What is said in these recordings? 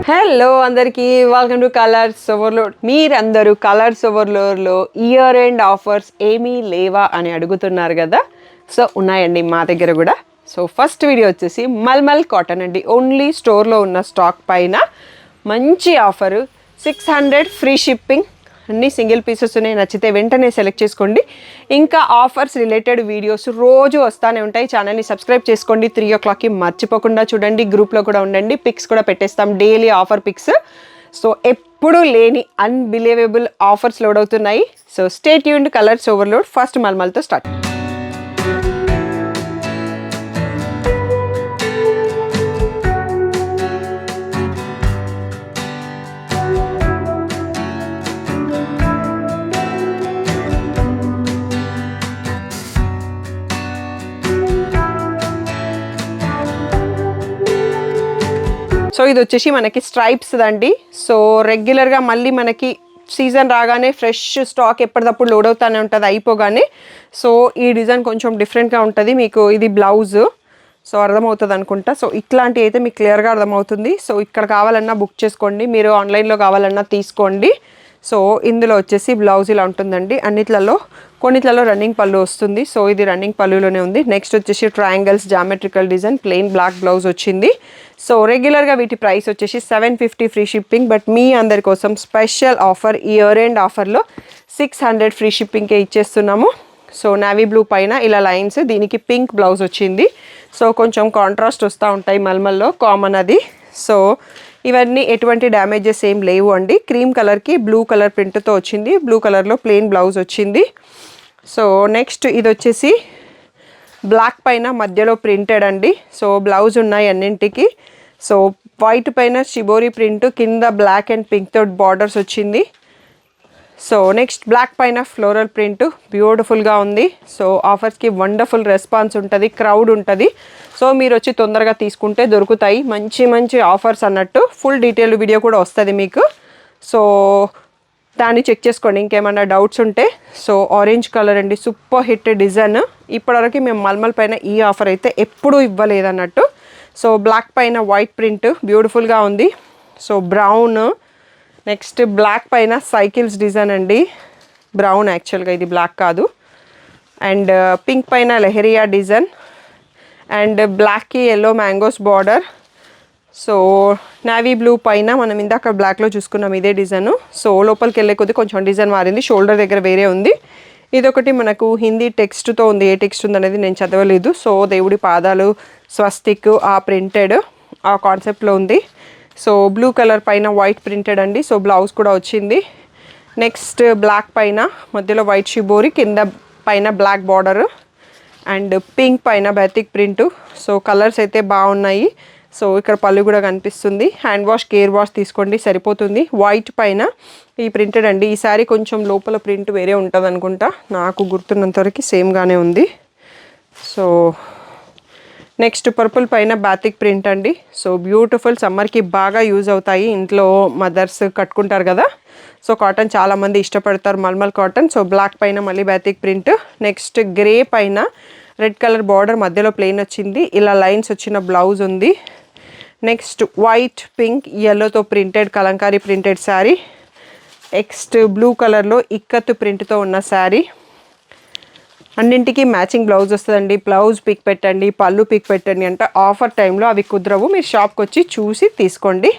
Hello అందరికీ welcome to colours overload. మీరందరూ colours ఓవర్లోడ్లో year end offers ఏమీ లేవా అని అడుగుతున్నారు కదా. సో ఉన్నాయండి మా దగ్గర కూడా. సో ఫస్ట్ వీడియో వచ్చేసి మల్మల్ కాటన్ అండి. ఓన్లీ స్టోర్లో ఉన్న స్టాక్ పైన మంచి ఆఫరు, 600 ఫ్రీ షిప్పింగ్. అన్ని సింగిల్ పీసెస్ ఉన్నాయి. నచ్చితే వెంటనే సెలెక్ట్ చేసుకోండి. ఇంకా ఆఫర్స్ రిలేటెడ్ వీడియోస్ రోజు వస్తూనే ఉంటాయి. ఛానల్ని సబ్స్క్రైబ్ చేసుకోండి. 3 o'clockకి మర్చిపోకుండా చూడండి. గ్రూప్లో కూడా ఉండండి. పిక్స్ కూడా పెట్టేస్తాం, డైలీ ఆఫర్ పిక్స్. సో ఎప్పుడు లేని అన్బిలీవబుల్ ఆఫర్స్ లోడ్ అవుతున్నాయి. So stay tuned. Colours overload first మల్మల్తో స్టార్ట్. సో ఇది వచ్చేసి మనకి స్ట్రైప్స్ అండి. సో రెగ్యులర్గా మళ్ళీ మనకి సీజన్ రాగానే ఫ్రెష్ స్టాక్ ఎప్పటికప్పుడు లోడ్ అవుతానే ఉంటుంది అయిపోగానే. సో ఈ డిజైన్ కొంచెం డిఫరెంట్గా ఉంటుంది. మీకు ఇది బ్లౌజ్, సో అర్థమవుతుంది అనుకుంటా. సో ఇట్లాంటివి అయితే మీకు క్లియర్గా అర్థమవుతుంది. సో ఇక్కడ కావాలన్నా బుక్ చేసుకోండి, మీరు ఆన్లైన్లో కావాలన్నా తీసుకోండి. సో ఇందులో వచ్చేసి బ్లౌజ్ ఇలా ఉంటుందండి. కొన్నిట్లలో రన్నింగ్ పళ్ళు వస్తుంది. సో ఇది రన్నింగ్ పళ్ళులోనే ఉంది. నెక్స్ట్ వచ్చేసి triangles, geometrical design, plain black blouse వచ్చింది. సో రెగ్యులర్గా వీటి ప్రైస్ వచ్చేసి 750 ఫ్రీ షిప్పింగ్. బట్ మీ అందరి కోసం స్పెషల్ ఆఫర్, ఇయర్ ఎండ్ ఆఫర్లో 600 ఫ్రీ షిప్పింగ్కే ఇచ్చేస్తున్నాము. సో నావీ బ్లూ పైన ఇలా లైన్స్, దీనికి పింక్ బ్లౌజ్ వచ్చింది. సో కొంచెం కాంట్రాస్ట్ వస్తూ ఉంటాయి మల్మల్లో, కామన్ అది. సో ఇవన్నీ ఎటువంటి డ్యామేజెస్ ఏం లేవు అండి. క్రీమ్ కలర్కి బ్లూ కలర్ ప్రింట్తో వచ్చింది. బ్లూ కలర్లో ప్లెయిన్ బ్లౌజ్ వచ్చింది. సో నెక్స్ట్ ఇది వచ్చేసి బ్లాక్ పైన మధ్యలో ప్రింటెడ్ అండి. సో బ్లౌజ్ ఉన్నాయి అన్నింటికి. సో వైట్ పైన షిబోరి ప్రింట్, కింద బ్లాక్ అండ్ పింక్ తోటి బార్డర్స్ వచ్చింది. సో నెక్స్ట్ బ్లాక్ పైన ఫ్లోరల్ ప్రింట్, బ్యూటిఫుల్గా ఉంది. సో ఆఫర్స్కి వండర్ఫుల్ రెస్పాన్స్ ఉంటుంది, క్రౌడ్ ఉంటుంది. సో మీరు వచ్చి తొందరగా తీసుకుంటే దొరుకుతాయి మంచి మంచి ఆఫర్స్ అన్నట్టు. ఫుల్ డీటెయిల్ వీడియో కూడా వస్తుంది మీకు. సో దాన్ని చెక్ చేసుకోండి ఇంకేమన్నా డౌట్స్ ఉంటే. సో ఆరెంజ్ కలర్ అండి, సూపర్ హిట్ డిజైన్. ఇప్పటివరకు మేము మల్మల్ పైన ఈ ఆఫర్ అయితే ఎప్పుడూ ఇవ్వలేదన్నట్టు. సో బ్లాక్ పైన వైట్ ప్రింట్ బ్యూటిఫుల్గా ఉంది. సో బ్రౌన్, నెక్స్ట్ బ్లాక్ పైన సైకిల్స్ డిజైన్ అండి. బ్రౌన్ యాక్చువల్గా, ఇది బ్లాక్ కాదు. అండ్ పింక్ పైన లెహరియా డిజైన్, అండ్ బ్లాక్కి yellow mangoes border. So navy blue పైన మనం ఇందాక బ్లాక్లో చూసుకున్నాం ఇదే డిజైన్. సో లోపలికి వెళ్ళే కొద్ది కొంచెం డిజైన్ మారింది, షోల్డర్ దగ్గర వేరే ఉంది. ఇదొకటి మనకు హిందీ టెక్స్ట్తో ఉంది. ఏ టెక్స్ట్ ఉంది అనేది నేను చదవలేదు. సో దేవుడి పాదాలు, స్వస్తిక్, ఆ ప్రింటెడ్ ఆ కాన్సెప్ట్లో ఉంది. సో బ్లూ కలర్ పైన వైట్ ప్రింటెడ్ అండి. సో బ్లౌజ్ కూడా వచ్చింది. నెక్స్ట్ బ్లాక్ పైన మధ్యలో వైట్ షిబోరి, కింద పైన బ్లాక్ బార్డర్, అండ్ పింక్ పైన బెతిక్ ప్రింట్. సో కలర్స్ అయితే బాగున్నాయి. సో ఇక్కడ పళ్ళు కూడా కనిపిస్తుంది. హ్యాండ్ వాష్, కేర్ వాష్ తీసుకోండి సరిపోతుంది. వైట్ పైన ఈ ప్రింటెడ్ అండి. ఈసారి కొంచెం లోపల ప్రింట్ వేరే ఉంటుంది అనుకుంటా, నాకు గుర్తున్నంతవరకు సేమ్గానే ఉంది. సో నెక్స్ట్ పర్పుల్ పైన బాతిక్ ప్రింట్ అండి. సో బ్యూటిఫుల్, సమ్మర్కి బాగా యూజ్ అవుతాయి. ఇంట్లో మదర్స్ కట్టుకుంటారు కదా. సో కాటన్ చాలామంది ఇష్టపడతారు, మల్మల్ కాటన్. సో బ్లాక్ పైన మళ్ళీ బాతిక్ ప్రింట్. నెక్స్ట్ గ్రే పైన రెడ్ కలర్ బార్డర్, మధ్యలో ప్లెయిన్ వచ్చింది. ఇలా లైన్స్ వచ్చిన బ్లౌజ్ ఉంది. నెక్స్ట్ వైట్, పింక్, ఎల్లోతో printed Kalamkari printed sari. Next blue కలర్లో ఇక్కత్ ప్రింట్తో ఉన్న శారీ. అన్నింటికి మ్యాచింగ్ బ్లౌజ్ వస్తుందండి. బ్లౌజ్ పిక్ పెట్టండి, పళ్ళు పిక్ పెట్టండి అంటే ఆఫర్ టైంలో అవి కుదరవు. మీరు షాప్కి వచ్చి చూసి తీసుకోండి.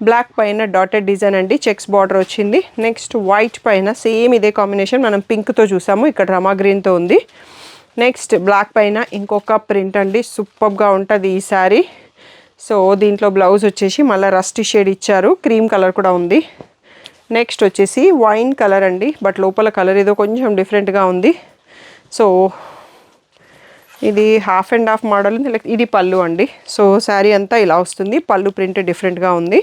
బ్లాక్ పైన డాటెడ్ డిజైన్ అండి, చెక్స్ బార్డర్ వచ్చింది. నెక్స్ట్ వైట్ పైన సేమ్ ఇదే కాంబినేషన్, మనం పింక్తో చూసాము, ఇక్కడ రమా గ్రీన్తో ఉంది. నెక్స్ట్ బ్లాక్ పైన ఇంకొక ప్రింట్ అండి, సూపర్గా ఉంటుంది ఈ శారీ. సో దీంట్లో బ్లౌజ్ వచ్చేసి మళ్ళీ రస్టీ షేడ్ ఇచ్చారు, క్రీమ్ కలర్ కూడా ఉంది. నెక్స్ట్ వచ్చేసి వైన్ కలర్ అండి, బట్ లోపల కలర్ ఏదో కొంచెం డిఫరెంట్గా ఉంది. సో ఇది హాఫ్ అండ్ హాఫ్ మోడల్ ఉంది. ఇది పళ్ళు అండి. సో శారీ అంతా ఇలా వస్తుంది, పళ్ళు ప్రింట్ డిఫరెంట్గా ఉంది.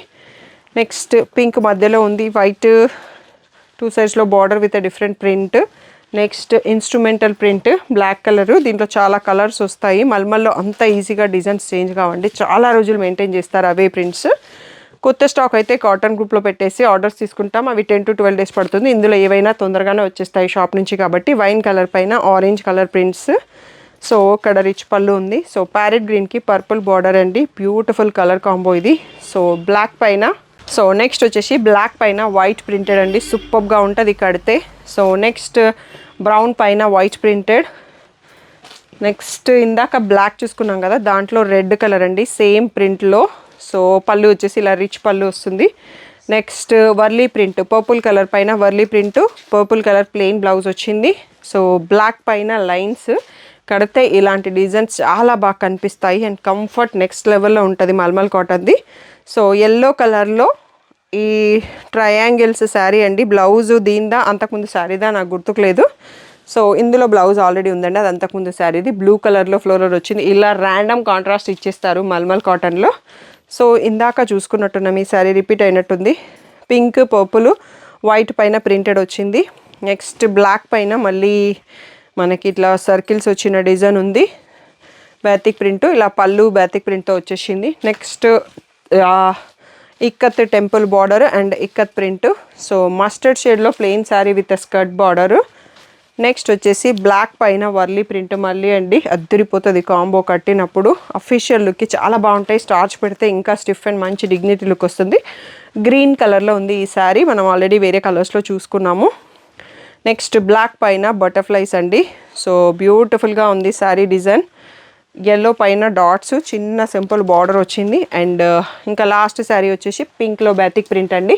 నెక్స్ట్ పింక్ మధ్యలో ఉంది, వైట్ 2 సైడ్స్లో border with different print. Next instrumental print, black colour. దీంట్లో చాలా కలర్స్ వస్తాయి. మల్మల్లో అంత ఈజీగా డిజైన్స్ చేంజ్ కావండి, చాలా రోజులు మెయింటైన్ చేస్తారు అవే ప్రింట్స్. కొత్త స్టాక్ అయితే కాటన్ గ్రూప్లో పెట్టేసి ఆర్డర్స్ తీసుకుంటాం. అవి 10 to 12 డేస్ పడుతుంది. ఇందులో ఏవైనా తొందరగానే వచ్చేస్తాయి షాప్ నుంచి కాబట్టి. వైన్ కలర్ పైన ఆరెంజ్ కలర్ ప్రింట్స్. సో ఇక్కడ రిచ్ పళ్ళు ఉంది. సో ప్యారెట్ గ్రీన్కి పర్పుల్ బార్డర్ అండి, బ్యూటిఫుల్ కలర్ కాంబో ఇది. సో బ్లాక్ పైన సో నెక్స్ట్ వచ్చేసి బ్లాక్ పైన వైట్ ప్రింటెడ్ అండి, సూపర్గా ఉంటుంది కడితే. సో నెక్స్ట్ బ్రౌన్ పైన వైట్ ప్రింటెడ్. నెక్స్ట్ ఇందాక బ్లాక్ చూసుకున్నాం కదా, దాంట్లో రెడ్ కలర్ అండి, సేమ్ ప్రింట్లో. సో పళ్ళు వచ్చేసి ఇలా రిచ్ పళ్ళు వస్తుంది. Next Warli print, purple colour పైన Warli print, purple colour plain blouse వచ్చింది. సో బ్లాక్ పైన లైన్స్ కడితే ఇలాంటి డిజైన్స్ చాలా బాగా కనిపిస్తాయి అండ్ కంఫర్ట్ నెక్స్ట్ లెవెల్లో ఉంటుంది మల్మల్ కాటన్ది. సో ఎల్లో కలర్లో ఈ ట్రయాంగిల్స్ శారీ అండి. బ్లౌజు దీందా అంతకుముందు శారీదా నాకు గుర్తుకులేదు. సో ఇందులో బ్లౌజ్ ఆల్రెడీ ఉందండి, అది అంతకుముందు శారీది. బ్లూ కలర్లో ఫ్లోరల్ వచ్చింది. ఇలా ర్యాండమ్ కాంట్రాస్ట్ ఇచ్చేస్తారు మల్మల్ కాటన్లో. సో ఇందాక చూసుకున్నట్టున్నాం ఈ శారీ రిపీట్ అయినట్టుంది. పింక్ పర్పుల్ వైట్ పైన ప్రింటెడ్ వచ్చింది. నెక్స్ట్ బ్లాక్ పైన మళ్ళీ మనకి ఇట్లా సర్కిల్స్ వచ్చిన డిజైన్ ఉంది, బ్యాతిక్ ప్రింట్. ఇలా పళ్ళు బ్యాతిక్ ప్రింట్తో వచ్చేసింది. Next ikat temple border and ikat print. So mustard షేడ్లో plain sari with skirt border. Next వచ్చేసి బ్లాక్ పైన వర్లీ ప్రింట్ మళ్ళీ అండి, అద్దరిపోతుంది కాంబో కట్టినప్పుడు. అఫీషియల్ లుక్కి చాలా బాగుంటాయి. స్టార్చ్ పెడితే ఇంకా స్టిఫ్ అండ్ మంచి డిగ్నిటీ లుక్ వస్తుంది. గ్రీన్ కలర్లో ఉంది ఈ శారీ, మనం ఆల్రెడీ వేరే కలర్స్లో చూసుకున్నాము. నెక్స్ట్ బ్లాక్ పైన బటర్ఫ్లైస్ అండి. సో బ్యూటిఫుల్గా ఉంది శారీ డిజైన్. ఎల్లో పైన డాట్స్, చిన్న సింపుల్ బార్డర్ వచ్చింది. అండ్ ఇంకా లాస్ట్ శారీ వచ్చేసి పింక్లో బ్యాతిక్ ప్రింట్ అండి.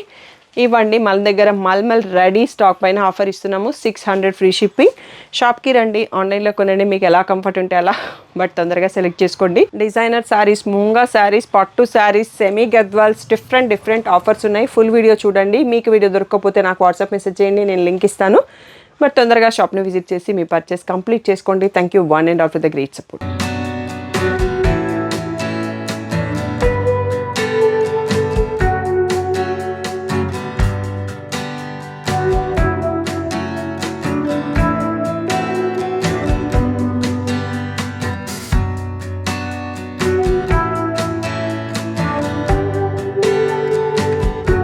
ఇవ్వండి మన దగ్గర మల్మల్ రెడీ స్టాక్ పైన ఆఫర్ ఇస్తున్నాము, 600 ఫ్రీ షిప్పింగ్. షాప్కి రండి, ఆన్లైన్లో కొనండి, మీకు ఎలా కంఫర్ట్ ఉంటే అలా, బట్ తొందరగా సెలెక్ట్ చేసుకోండి. డిజైనర్ శారీస్, మూంగా శారీస్, పట్టు saris, semi Gadwals, different offers ఉన్నాయి. ఫుల్ వీడియో చూడండి. మీకు వీడియో దొరకకపోతే నాకు వాట్సాప్ మెసేజ్ చేయండి, నేను లింక్ ఇస్తాను. బట్ తొందరగా షాప్ని విజిట్ చేసి మీ పర్చేస్ కంప్లీట్ చేసుకోండి. Thank you one and all for the great support.